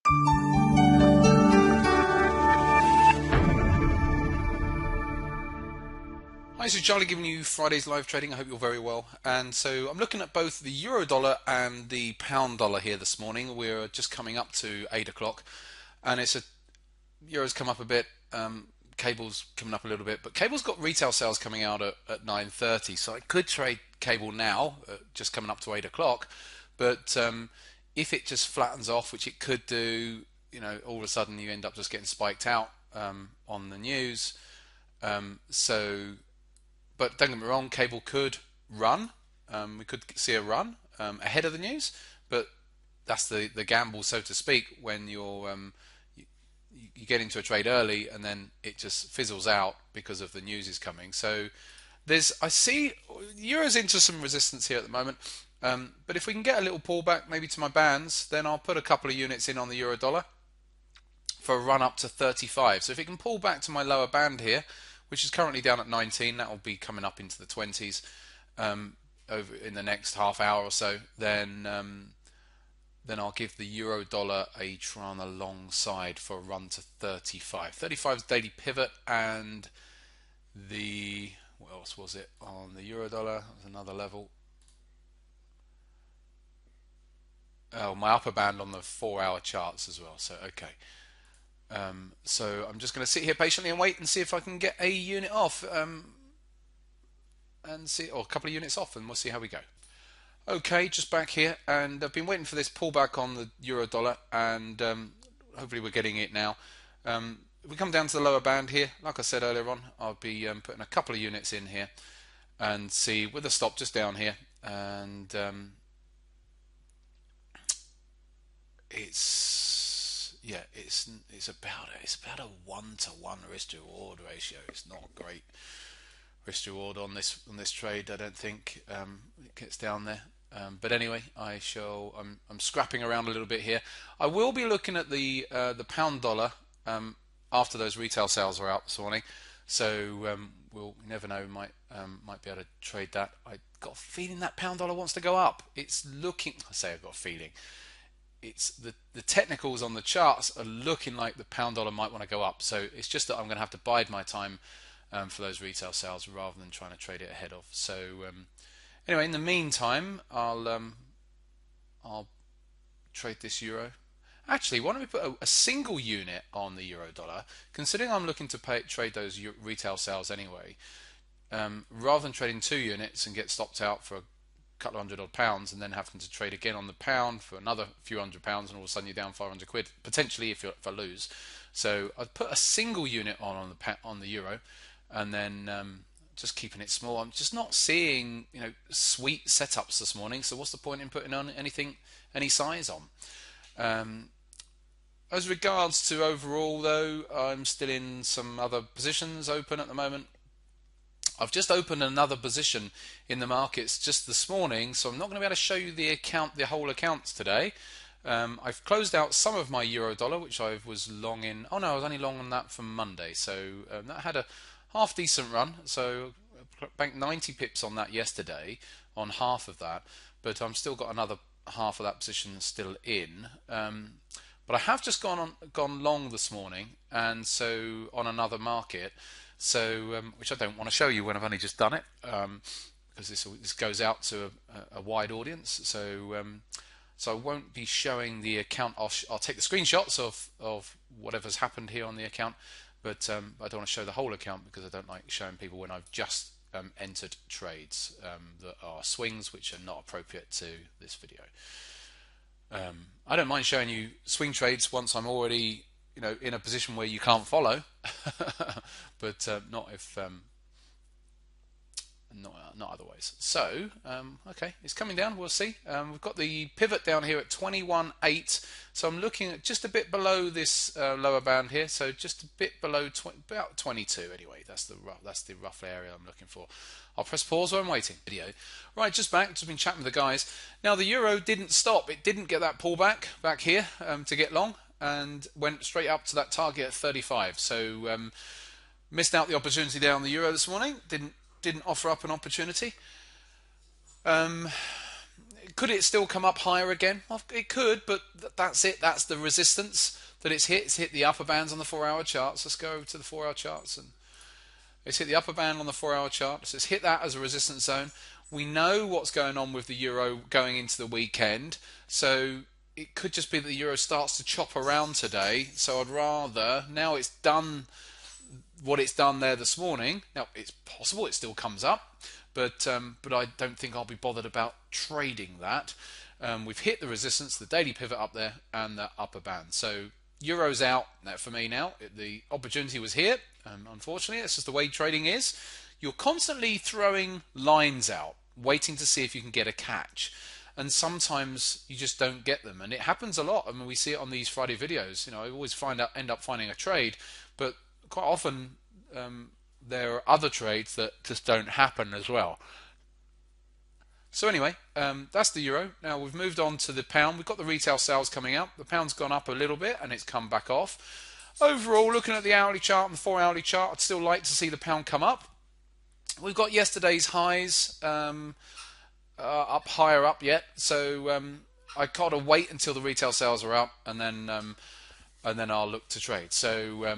Hi, this is Charlie giving you Friday's live trading. I hope you're very well. And so I'm looking at both the euro dollar and the pound dollar here this morning. We're just coming up to 8 o'clock, and euro's come up a bit. Cable's coming up a little bit, but cable's got retail sales coming out at 9:30, so I could trade cable now, just coming up to 8 o'clock. But if it just flattens off, which it could do, all of a sudden you end up just getting spiked out on the news. But don't get me wrong, cable could run. We could see a run ahead of the news, but that's the gamble, so to speak, when you get into a trade early and then it just fizzles out because of the news is coming. So I see euro's into some resistance here at the moment. But if we can get a little pullback, maybe to my bands, then I'll put a couple of units in on the euro dollar for a run up to 35. So if it can pull back to my lower band here, which is currently down at 19, that will be coming up into the 20s over in the next half hour or so. Then I'll give the euro dollar a try on the long side for a run to 35. 35 is daily pivot, and what else was it on the euro dollar? That was another level. Oh, my upper band on the 4-hour charts as well. So okay. So I'm just going to sit here patiently and wait and see if I can get a unit off, or a couple of units off, and we'll see how we go. Okay, just back here, and I've been waiting for this pullback on the euro dollar, and hopefully we're getting it now. If we come down to the lower band here, like I said earlier on, I'll be putting a couple of units in here and see with a stop just down here, and it's about a 1-to-1 risk to reward ratio. It's not great risk to reward on this trade. I don't think it gets down there. But anyway, I'm scrapping around a little bit here. I will be looking at the pound dollar after those retail sales are out this morning. So you never know, might be able to trade that. I got a feeling that pound dollar wants to go up. It's looking. I've got a feeling. It's the technicals on the charts are looking like the pound dollar might want to go up. So it's just that I'm going to have to bide my time for those retail sales rather than trying to trade it ahead of. So anyway, in the meantime, I'll trade this euro. Actually, why don't we put a single unit on the euro dollar? Considering I'm looking to trade those retail sales anyway, rather than trading 2 units and get stopped out for a couple of £100 and then having to trade again on the pound for another few £100, and all of a sudden you're down 500 quid potentially if I lose. So I'd put a single unit on the euro, and then just keeping it small. I'm just not seeing sweet setups this morning. So what's the point in putting on any size on? As regards to overall though, I'm still in some other positions open at the moment. I've just opened another position in the markets just this morning, so I'm not going to be able to show you the whole account today. I've closed out some of my euro dollar, which I was long in. Oh no, I was only long on that from Monday, so that had a half decent run. So I banked 90 pips on that yesterday, on half of that, but I'm still got another half of that position still in. But I have just gone long this morning, and so on another market. So, which I don't want to show you when I've only just done it, because this goes out to a wide audience. So, so I won't be showing the account. I'll take the screenshots of whatever's happened here on the account, but I don't want to show the whole account because I don't like showing people when I've just entered trades that are swings, which are not appropriate to this video. I don't mind showing you swing trades once I'm already in a position where you can't follow, but not if not otherwise. So okay, it's coming down. We'll see. We've got the pivot down here at 21.8. So I'm looking at just a bit below this lower band here. So just a bit below about 22. Anyway, that's the rough area I'm looking for. I'll press pause while I'm waiting. Video. Right, just been chatting with the guys. Now the euro didn't stop. It didn't get that pullback back here to get long, and went straight up to that target at 35. So missed out the opportunity there on the euro this morning. Didn't offer up an opportunity. Could it still come up higher again? Well, it could, but that's it. That's the resistance that it's hit. It's hit the upper bands on the 4-hour charts. Let's go to the 4-hour charts, and it's hit the upper band on the 4-hour chart. So it's hit that as a resistance zone. We know what's going on with the euro going into the weekend, so it could just be that the euro starts to chop around today. So I'd rather, now it's done what it's done there this morning. Now it's possible it still comes up, but I don't think I'll be bothered about trading that. We've hit the resistance, the daily pivot up there, and the upper band. So euro's out for me now. The opportunity was here. Unfortunately, that's just the way trading is. You're constantly throwing lines out, waiting to see if you can get a catch. And sometimes you just don't get them, and it happens a lot. I mean, we see it on these Friday videos. I always end up finding a trade, but quite often there are other trades that just don't happen as well. So anyway, that's the euro. Now we've moved on to the pound. We've got the retail sales coming up. The pound's gone up a little bit and it's come back off. Overall, looking at the hourly chart and the 4-hourly chart, I'd still like to see the pound come up. We've got yesterday's highs up higher up yet, so I gotta wait until the retail sales are up, and then I'll look to trade. So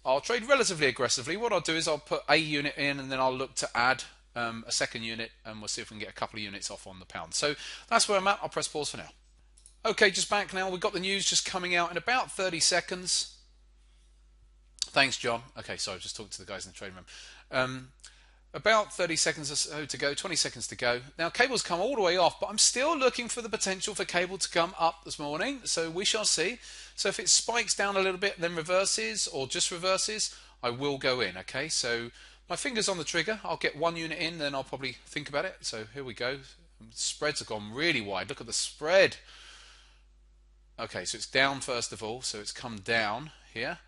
I'll trade relatively aggressively. What I'll do is I'll put a unit in, and then I'll look to add a second unit, and we'll see if we can get a couple of units off on the pound. So that's where I'm at. I'll press pause for now. Okay, just back now. We've got the news just coming out in about 30 seconds. Thanks, John. Okay, so I just talked to the guys in the trading room. About 30 seconds or so to go, 20 seconds to go. Now, cable's come all the way off, but I'm still looking for the potential for cable to come up this morning, so we shall see. So if it spikes down a little bit, then reverses, or just reverses, I will go in, okay? So my finger's on the trigger. I'll get one unit in, then I'll probably think about it. So here we go. Spreads have gone really wide. Look at the spread. Okay, so it's down first of all, so it's come down here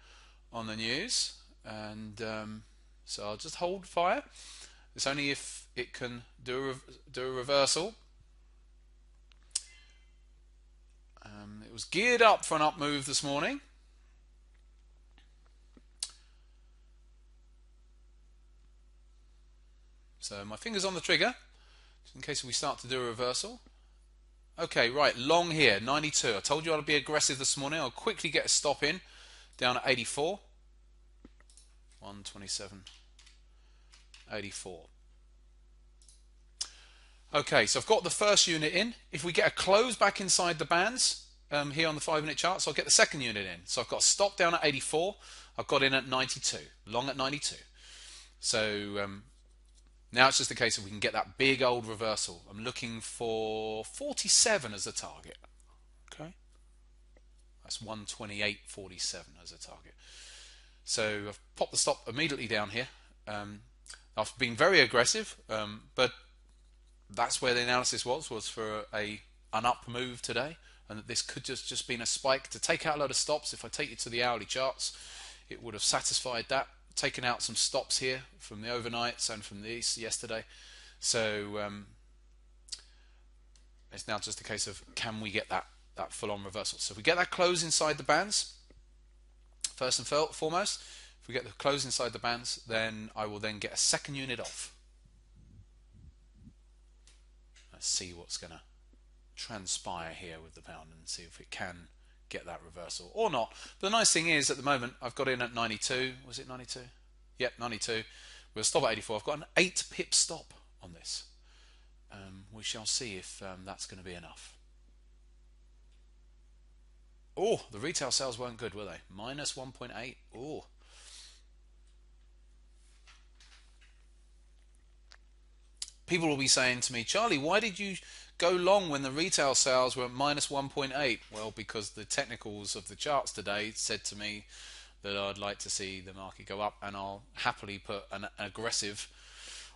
on the news, and so I'll just hold fire. It's only if it can do a reversal. It was geared up for an up move this morning. So my finger's on the trigger, just in case we start to do a reversal. Okay, right, long here, 92. I told you I'd be aggressive this morning. I'll quickly get a stop in, down at 84. 127.84. Okay, so I've got the first unit in. If we get a close back inside the bands here on the 5-minute chart, so I'll get the second unit in. So I've got a stop down at 84. I've got in at 92, long at 92. So now it's just a case of we can get that big old reversal. I'm looking for 47 as a target. Okay, that's 128.47 as a target. So I've popped the stop immediately down here. I've been very aggressive, but that's where the analysis was for an up move today, and that this could just been a spike to take out a load of stops. If I take you to the hourly charts, it would have satisfied that, taken out some stops here from the overnights and from the east yesterday. So it's now just a case of, can we get that full-on reversal? So if we get that close inside the bands, first and foremost, if we get the close inside the bands, then I will then get a second unit off. Let's see what's going to transpire here with the pound and see if it can get that reversal or not. But the nice thing is, at the moment, I've got in at 92. Was it 92? Yep, 92. We'll stop at 84. I've got an 8-pip stop on this. We shall see if that's going to be enough. Oh, the retail sales weren't good, were they? Minus 1.8. Oh. People will be saying to me, Charlie, why did you go long when the retail sales were at minus 1.8? Well, because the technicals of the charts today said to me that I'd like to see the market go up, and I'll happily put an aggressive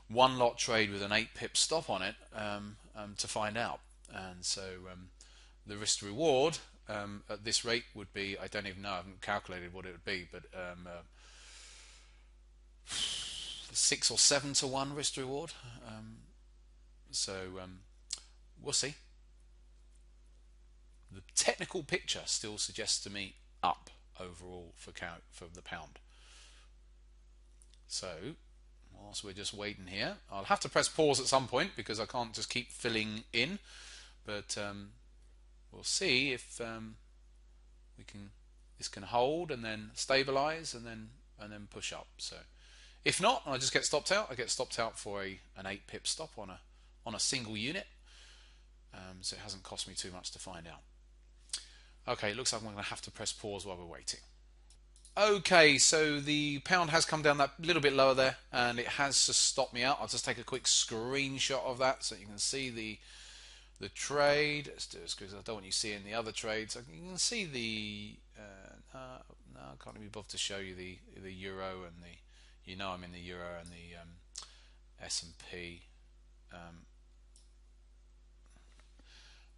one-lot trade with an 8-pip stop on it to find out. And so the risk to reward at this rate would be, I don't even know, I haven't calculated what it would be, but 6 or 7 to 1 risk to reward. So we'll see. The technical picture still suggests to me up overall for the pound. So whilst we're just waiting here, I'll have to press pause at some point because I can't just keep filling in. but we'll see if we can this can hold and then stabilize and then push up. So if not, I just get stopped out. I get stopped out for an 8 pip stop on a single unit. So it hasn't cost me too much to find out. Okay, it looks like I'm going to have to press pause while we're waiting. Okay, so the pound has come down that little bit lower there, and it has just stopped me out. I'll just take a quick screenshot of that so you can see the trade. Let's do this because I don't want you seeing the other trades. You can see the no, I can't even be bothered to show you the euro and I'm in the euro and the S&P.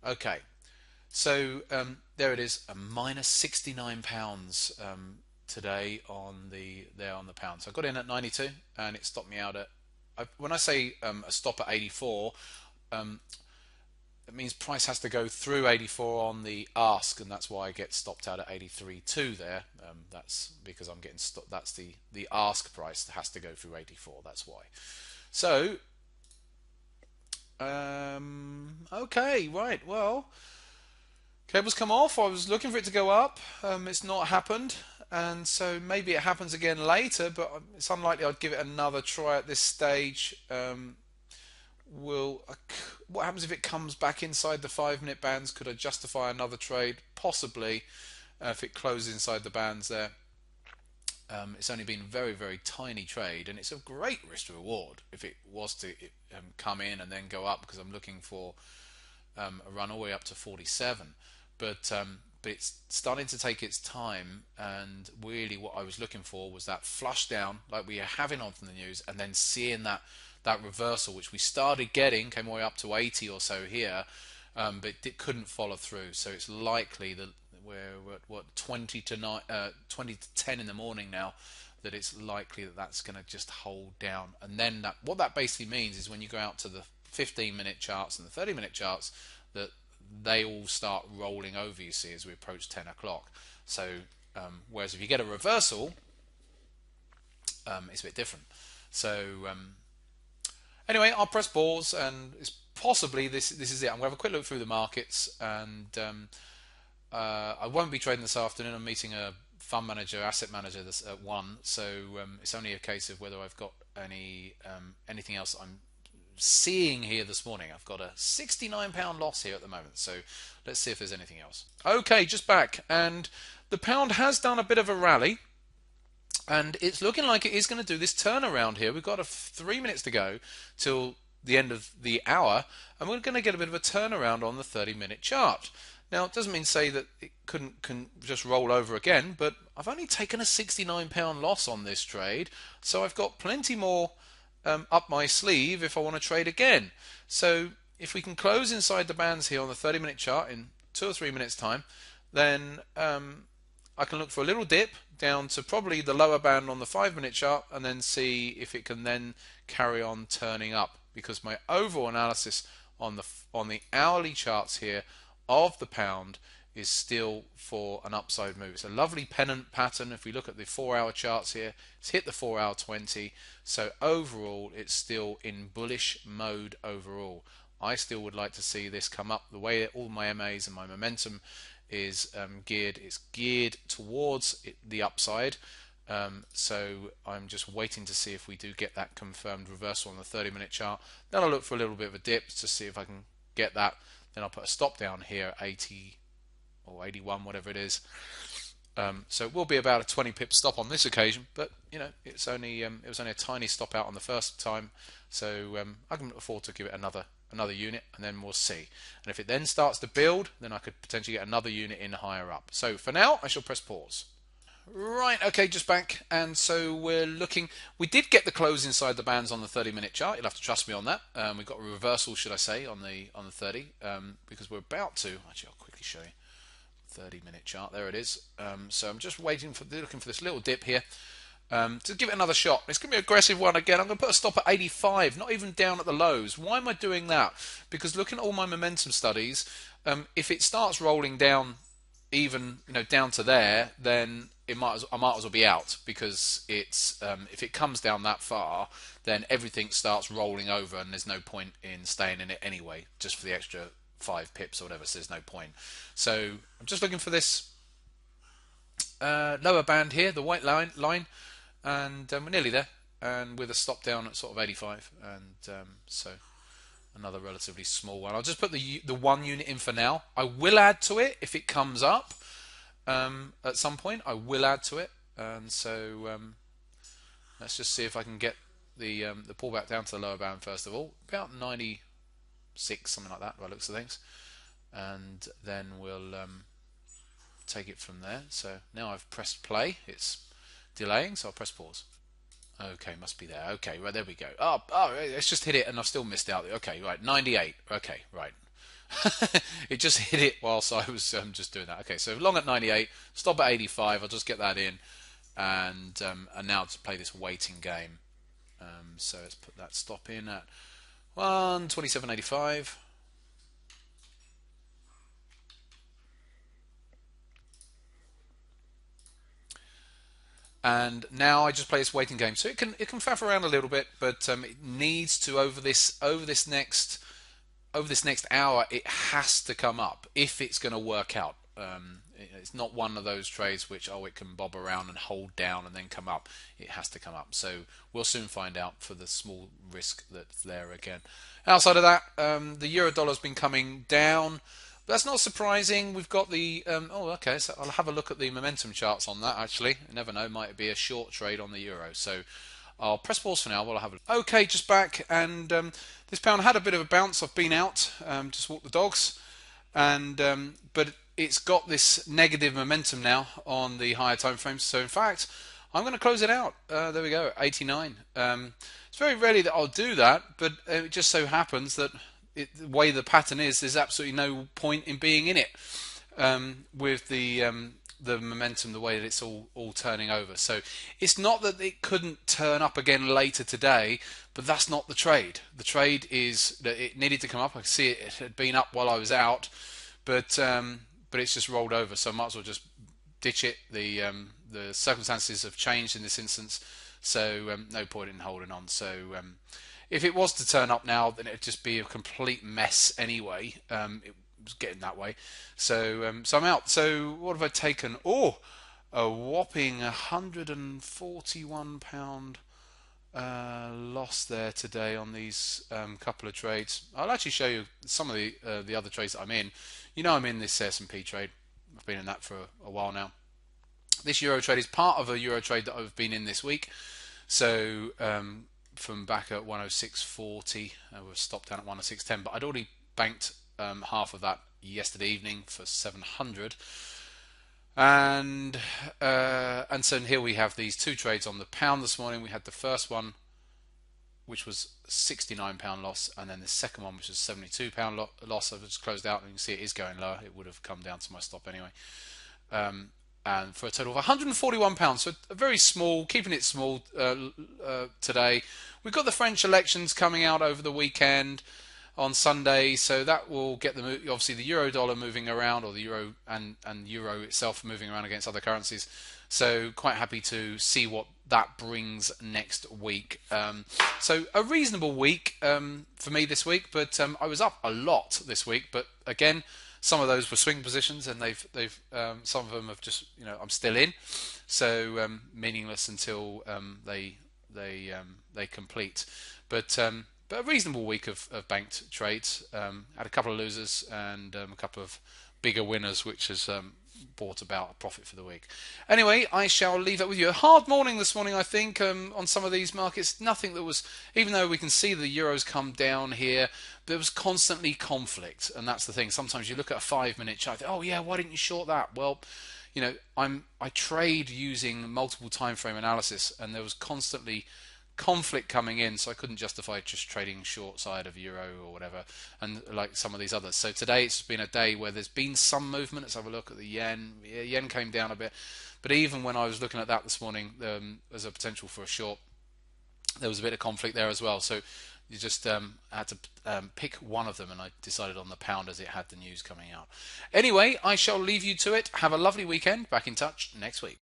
Okay, so there it is, a minus £69 today on the pound. So I got in at 92 and it stopped me out at. When I say a stop at 84, it means price has to go through 84 on the ask, and that's why I get stopped out at 83.2 there. That's because I'm getting stopped. That's the ask price that has to go through 84. That's why. So, okay, right. Well, cable's come off. I was looking for it to go up. It's not happened, and so maybe it happens again later, but it's unlikely I'd give it another try at this stage. What happens if it comes back inside the 5-minute bands? Could I justify another trade? Possibly, if it closes inside the bands there. It's only been a very, very tiny trade, and it's a great risk to reward if it was to come in and then go up, because I'm looking for a run all the way up to 47. But it's starting to take its time, and really what I was looking for was that flush down like we are having on from the news, and then seeing that reversal, which we started getting, came all the way up to 80 or so here, but it couldn't follow through. So it's likely that we're at 20 to 10 in the morning now, that it's likely that that's going to just hold down. And then what that basically means is when you go out to the 15-minute charts and the 30-minute charts, that they all start rolling over, you see, as we approach 10 o'clock. So whereas if you get a reversal, it's a bit different. So anyway, I'll press pause, and it's possibly this is it. I'm going to have a quick look through the markets, and I won't be trading this afternoon. I'm meeting a fund manager, asset manager this at 1, so it's only a case of whether I've got anything else I'm seeing here this morning. I've got a £69 loss here at the moment, so let's see if there's anything else. Okay, just back, and the pound has done a bit of a rally, and it's looking like it is going to do this turnaround here. We've got 3 minutes to go till the end of the hour, and we're going to get a bit of a turnaround on the 30-minute chart. Now, it doesn't mean to say that it can just roll over again, but I've only taken a £69 loss on this trade, so I've got plenty more up my sleeve if I want to trade again. So if we can close inside the bands here on the 30-minute chart in 2 or 3 minutes time, then I can look for a little dip down to probably the lower band on the 5-minute chart, and then see if it can then carry on turning up, because my overall analysis on the hourly charts here of the pound is still for an upside move. It's a lovely pennant pattern. If we look at the 4-hour charts here, it's hit the 4-hour 20. So overall, it's still in bullish mode overall. I still would like to see this come up. The way all my MAs and my momentum is geared, it's geared towards the upside. So I'm just waiting to see if we do get that confirmed reversal on the 30-minute chart. Then I'll look for a little bit of a dip to see if I can get that. Then I'll put a stop down here at 80 or 81, whatever it is. So it will be about a 20 pip stop on this occasion, but you know, it was only a tiny stop out on the first time, so I can afford to give it another unit, and then we'll see. And if it then starts to build, then I could potentially get another unit in higher up. So for now, I shall press pause. Right, okay, just back, and so we're looking. We did get the close inside the bands on the 30-minute chart. You'll have to trust me on that. We've got a reversal, should I say, on the 30, because we're about to. Actually, I'll quickly show you 30-minute chart. There it is. So I'm just looking for this little dip here to give it another shot. It's going to be an aggressive one again. I'm going to put a stop at 85, not even down at the lows. Why am I doing that? Because looking at all my momentum studies, if it starts rolling down, even down to there, then I might as well be out, because it's if it comes down that far, then everything starts rolling over, and there's no point in staying in it anyway, just for the extra 5 pips or whatever, so there's no point. So I'm just looking for this lower band here, the white line, and we're nearly there, and with a stop down at sort of 85, and so another relatively small one. I'll just put the 1 unit in for now. I will add to it if it comes up at some point. I will add to it, and so let's just see if I can get the pullback down to the lower band first of all, about 96, something like that by the looks of things, and then we'll take it from there. So now I've pressed play. It's delaying, so I'll press pause. Okay, must be there. Okay, right, there we go. Oh, it's just hit it, and I've still missed out. Okay, right, 98. Okay, right. It just hit it whilst I was just doing that. Okay, so long at 98, stop at 85. I'll just get that in, and now to play this waiting game. So let's put that stop in at 127.85. And now I just play this waiting game, so it can faff around a little bit, but it needs to over this next hour. It has to come up if it's going to work out. It's not one of those trades which it can bob around and hold down and then come up. It has to come up. So we'll soon find out for the small risk that's there again. Outside of that, the euro dollar's been coming down. But that's not surprising. We've got the okay. So I'll have a look at the momentum charts on that. Actually, you never know, might be a short trade on the euro. So I'll press pause for now. We'll have a okay. Just back, and this pound had a bit of a bounce. I've been out, just walked the dogs, and but it's got this negative momentum now on the higher time frames. So in fact, I'm going to close it out. There we go, 89. It's very rarely that I'll do that, but it just so happens that the way the pattern is, there's absolutely no point in being in it with the momentum, the way that it's all turning over. So it's not that it couldn't turn up again later today, but that's not the trade. The trade is that it needed to come up. I can see it had been up while I was out, but it's just rolled over. So I might as well just ditch it. The circumstances have changed in this instance, so no point in holding on. So if it was to turn up now, then it'd just be a complete mess anyway. It was getting that way. So I'm out. So what have I taken? Oh, a whopping £141 loss there today on these couple of trades. I'll actually show you some of the other trades that I'm in. You know, I'm in this S&P trade. I've been in that for a while now. This euro trade is part of a euro trade that I've been in this week. So from back at 106.40, we've stopped down at 106.10, but I'd already banked half of that yesterday evening for 700. And so here we have these two trades on the pound this morning. We had the first one, which was £69 loss, and then the second one, which was £72 loss. I've just closed out, and you can see it is going lower. It would have come down to my stop anyway. And for a total of £141, so very small, keeping it small today. We've got the French elections coming out over the weekend on Sunday, so that will get obviously the euro dollar moving around, or the euro and euro itself moving around against other currencies. So quite happy to see what that brings next week. So a reasonable week for me this week, but I was up a lot this week. But again, some of those were swing positions, and they've some of them have just, I'm still in, so meaningless until they complete. But a reasonable week of banked trades. Had a couple of losers and a couple of bigger winners, which has brought about a profit for the week. Anyway, I shall leave that with you. A hard morning this morning, I think, on some of these markets. Nothing that was, even though we can see the euros come down here, there was constantly conflict, and that's the thing. Sometimes you look at a 5-minute chart, oh yeah, why didn't you short that? Well, I trade using multiple time frame analysis, and there was constantly conflict coming in, so I couldn't justify just trading short side of euro or whatever, and like some of these others. So today it's been a day where there's been some movement. Let's have a look at the yen. Yen came down a bit, but even when I was looking at that this morning, there's a potential for a short. There was a bit of conflict there as well, so you just had to pick one of them, and I decided on the pound as it had the news coming out. Anyway, I shall leave you to it. Have a lovely weekend. Back in touch next week.